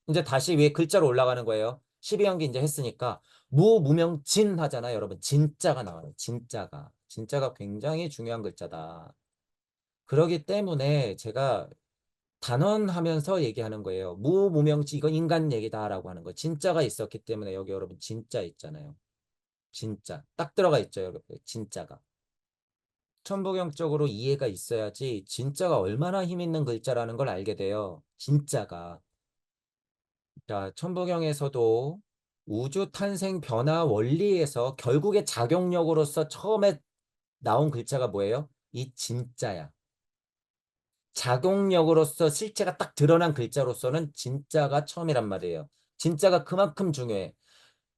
이제 다시 위에 글자로 올라가는 거예요. 12연기 이제 했으니까 무, 무명, 진 하잖아요. 여러분 진짜가 나와요. 진짜가. 진짜가 굉장히 중요한 글자다. 그러기 때문에 제가 단언하면서 얘기하는 거예요. 무, 무명, 진 이건 인간 얘기다라고 하는 거. 진짜가 있었기 때문에 여기 여러분 진짜 있잖아요. 진짜. 딱 들어가 있죠, 여러분. 진짜가. 천부경적으로 이해가 있어야지 진짜가 얼마나 힘 있는 글자라는 걸 알게 돼요. 진짜가. 자, 천부경에서도 우주 탄생 변화 원리에서 결국에 작용력으로서 처음에 나온 글자가 뭐예요? 이 진짜야. 작용력으로서 실체가 딱 드러난 글자로서는 진짜가 처음이란 말이에요. 진짜가 그만큼 중요해.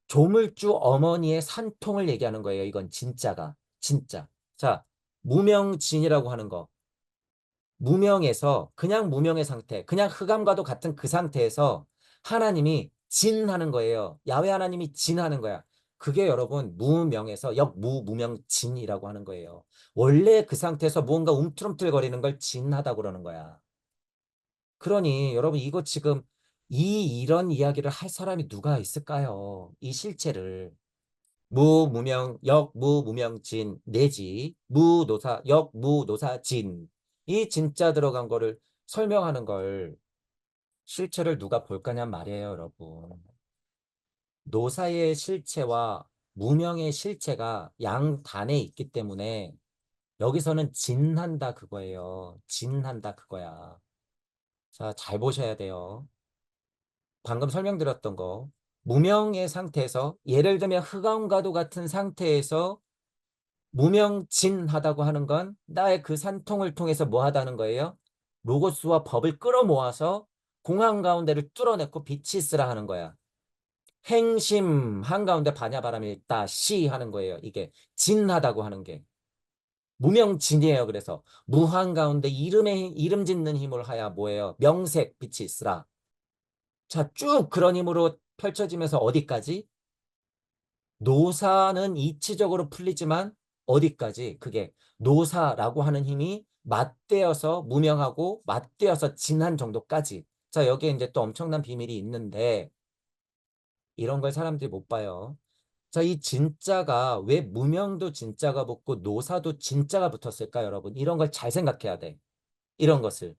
조물주 어머니의 산통을 얘기하는 거예요. 이건 진짜가. 진짜. 자, 무명진이라고 하는 거. 무명에서 그냥 무명의 상태, 그냥 흑암과도 같은 그 상태에서 하나님이 진하는 거예요. 야훼 하나님이 진하는 거야. 그게 여러분 무명에서 무명진이라고 하는 거예요. 원래 그 상태에서 무언가 움틀움틀거리는 걸 진하다고 그러는 거야. 그러니 여러분 이거 지금 이런 이야기를 할 사람이 누가 있을까요? 이 실체를. 무무명진 내지 무노사진 이 진짜 들어간 거를 설명하는 걸 실체를 누가 볼까냔 말이에요, 여러분. 노사의 실체와 무명의 실체가 양단에 있기 때문에 여기서는 진한다 그거예요. 진한다 그거야. 자, 잘 보셔야 돼요. 방금 설명드렸던 거. 무명의 상태에서 예를 들면 흑암과도 같은 상태에서 무명진하다고 하는 건 나의 그 산통을 통해서 뭐 하다는 거예요? 로고스와 법을 끌어모아서 공한 가운데를 뚫어냈고 빛이 있으라 하는 거야. 행심 한가운데 반야바람이 있다 시 하는 거예요. 이게 진하다고 하는 게 무명진이에요. 그래서 무한 가운데 이름 짓는 힘을 하야 뭐예요? 명색 빛이 있으라. 자, 쭉 그런 힘으로 펼쳐지면서 어디까지? 노사는 이치적으로 풀리지만 어디까지? 그게 노사라고 하는 힘이 맞대어서 무명하고 맞대어서 진한 정도까지. 자, 여기에 이제 또 엄청난 비밀이 있는데 이런 걸 사람들이 못 봐요. 자, 이 진짜가 왜 무명도 진짜가 붙고 노사도 진짜가 붙었을까, 여러분? 이런 걸 잘 생각해야 돼. 이런 것을.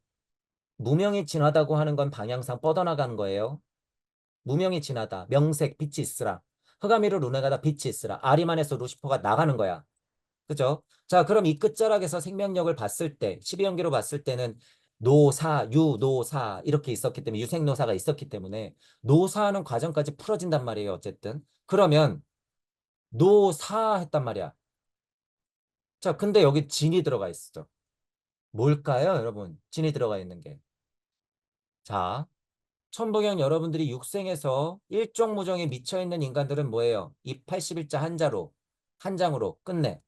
무명이 진하다고 하는 건 방향상 뻗어나가는 거예요. 무명이 진하다. 명색, 빛이 있으라. 흑암이로 루네가다 빛이 있으라. 아리만에서 루시퍼가 나가는 거야. 그죠? 자, 그럼 이 끝자락에서 생명력을 봤을 때, 12연계로 봤을 때는 노사, 유노사 이렇게 있었기 때문에 유생노사가 있었기 때문에 노사하는 과정까지 풀어진단 말이에요. 어쨌든. 그러면 노사 했단 말이야. 자, 근데 여기 진이 들어가 있어. 뭘까요, 여러분? 진이 들어가 있는 게. 자, 천부경 여러분들이 육생에서 일종무정에 미쳐있는 인간들은 뭐예요? 이 81자 한자로, 한 장으로 끝내.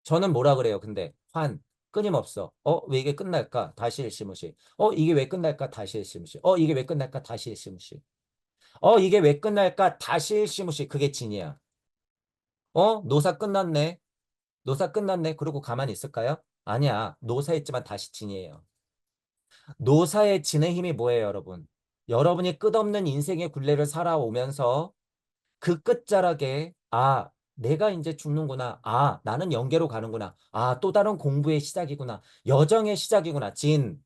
저는 뭐라 그래요? 근데 환 끊임없어. 왜 이게 끝날까? 다시 일시무시. 이게 왜 끝날까? 다시 일시무시. 이게 왜 끝날까? 다시 일시무시. 이게 왜 끝날까? 다시 일시무시. 그게 진이야. 노사 끝났네. 노사 끝났네. 그러고 가만히 있을까요? 아니야. 노사했지만 다시 진이에요. 노사의 진의 힘이 뭐예요, 여러분? 여러분이 끝없는 인생의 굴레를 살아오면서 그 끝자락에 내가 이제 죽는구나. 나는 영계로 가는구나. 또 다른 공부의 시작이구나. 여정의 시작이구나. 진.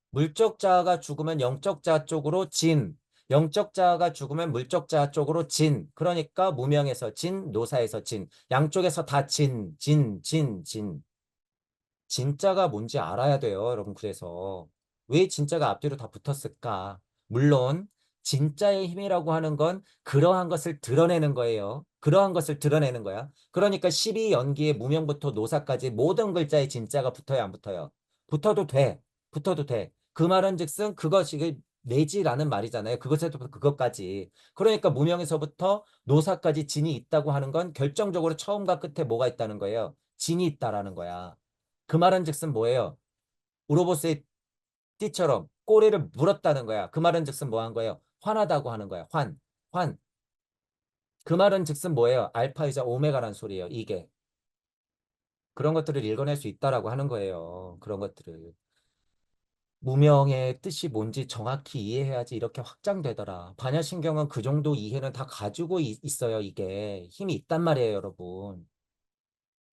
물적 자아가 죽으면 영적 자아 쪽으로 진. 영적 자아가 죽으면 물적 자아 쪽으로 진. 그러니까 무명에서 진, 노사에서 진. 양쪽에서 다 진, 진, 진, 진. 진짜가 뭔지 알아야 돼요, 여러분. 그래서 왜 진짜가 앞뒤로 다 붙었을까? 물론 진짜의 힘이라고 하는 건 그러한 것을 드러내는 거예요. 그러한 것을 드러내는 거야. 그러니까 12연기의 무명부터 노사까지 모든 글자에 진짜가 붙어야 안 붙어요. 붙어도 돼. 붙어도 돼. 그 말은즉슨 그것이 내지라는 말이잖아요. 그것에서부터 그것까지. 그러니까 무명에서부터 노사까지 진이 있다고 하는 건 결정적으로 처음과 끝에 뭐가 있다는 거예요. 진이 있다라는 거야. 그 말은즉슨 뭐예요? 우로보스의 띠처럼 꼬리를 물었다는 거야. 그 말은즉슨 뭐 한 거예요? 화나다고 하는 거야. 환. 그 말은즉슨 뭐예요? 알파이자 오메가란 소리예요. 이게 그런 것들을 읽어낼 수 있다라고 하는 거예요. 그런 것들을 무명의 뜻이 뭔지 정확히 이해해야지 이렇게 확장되더라. 반야신경은 그 정도 이해는 다 가지고 있어요. 이게 힘이 있단 말이에요, 여러분.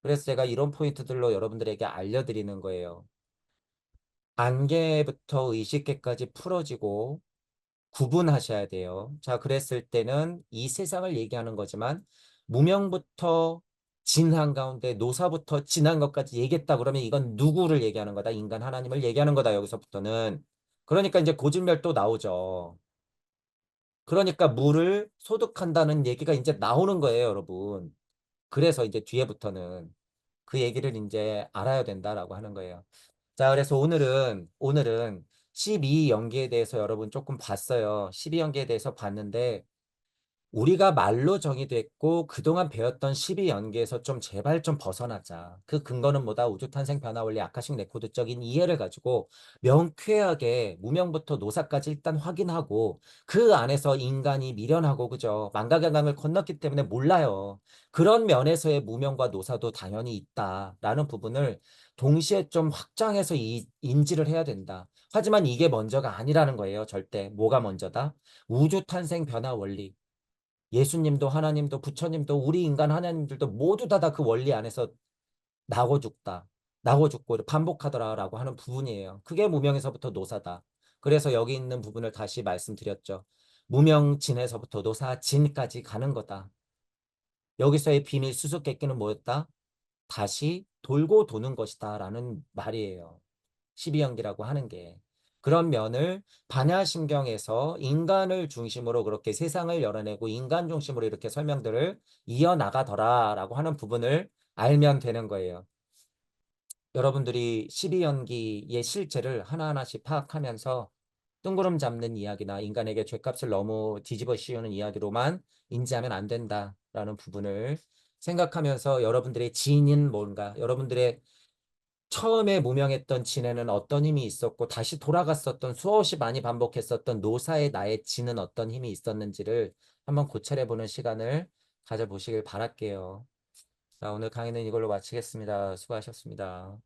그래서 제가 이런 포인트들로 여러분들에게 알려드리는 거예요. 안개부터 의식계까지 풀어지고 구분하셔야 돼요. 자, 그랬을 때는 이 세상을 얘기하는 거지만 무명부터 진한 가운데 노사부터 진한 것까지 얘기했다 그러면 이건 누구를 얘기하는 거다? 인간 하나님을 얘기하는 거다. 여기서부터는. 그러니까 이제 고진멸도 나오죠. 그러니까 물을 소득한다는 얘기가 이제 나오는 거예요, 여러분. 그래서 이제 뒤에부터는 그 얘기를 이제 알아야 된다라고 하는 거예요. 자, 그래서 오늘은 12연계에 대해서 여러분 조금 봤어요. 12연계에 대해서 봤는데 우리가 말로 정의됐고 그동안 배웠던 12연계에서 좀 제발 좀 벗어나자. 그 근거는 뭐다? 우주탄생 변화원리 아카식 레코드적인 이해를 가지고 명쾌하게 무명부터 노사까지 일단 확인하고 그 안에서 인간이 미련하고 그죠? 망각의 강을 건넜기 때문에 몰라요. 그런 면에서의 무명과 노사도 당연히 있다라는 부분을 동시에 좀 확장해서 인지를 해야 된다. 하지만 이게 먼저가 아니라는 거예요. 절대. 뭐가 먼저다? 우주탄생 변화 원리. 예수님도 하나님도 부처님도 우리 인간 하나님들도 모두 다 그 원리 안에서 나고 죽다. 나고 죽고 반복하더라라고 하는 부분이에요. 그게 무명에서부터 노사다. 그래서 여기 있는 부분을 다시 말씀드렸죠. 무명진에서부터 노사진까지 가는 거다. 여기서의 비밀 수수께끼는 뭐였다? 다시 돌고 도는 것이다 라는 말이에요. 12연기라고 하는 게. 그런 면을 반야심경에서 인간을 중심으로 그렇게 세상을 열어내고 인간 중심으로 이렇게 설명들을 이어나가더라라고 하는 부분을 알면 되는 거예요. 여러분들이 12연기의 실체를 하나하나씩 파악하면서 뜬구름 잡는 이야기나 인간에게 죗값을 너무 뒤집어 씌우는 이야기로만 인지하면 안 된다라는 부분을 생각하면서 여러분들의 지인인 뭔가, 여러분들의 처음에 무명했던 진에는 어떤 힘이 있었고 다시 돌아갔었던 수없이 많이 반복했었던 노사의 나의 진은 어떤 힘이 있었는지를 한번 고찰해보는 시간을 가져보시길 바랄게요. 자, 오늘 강의는 이걸로 마치겠습니다. 수고하셨습니다.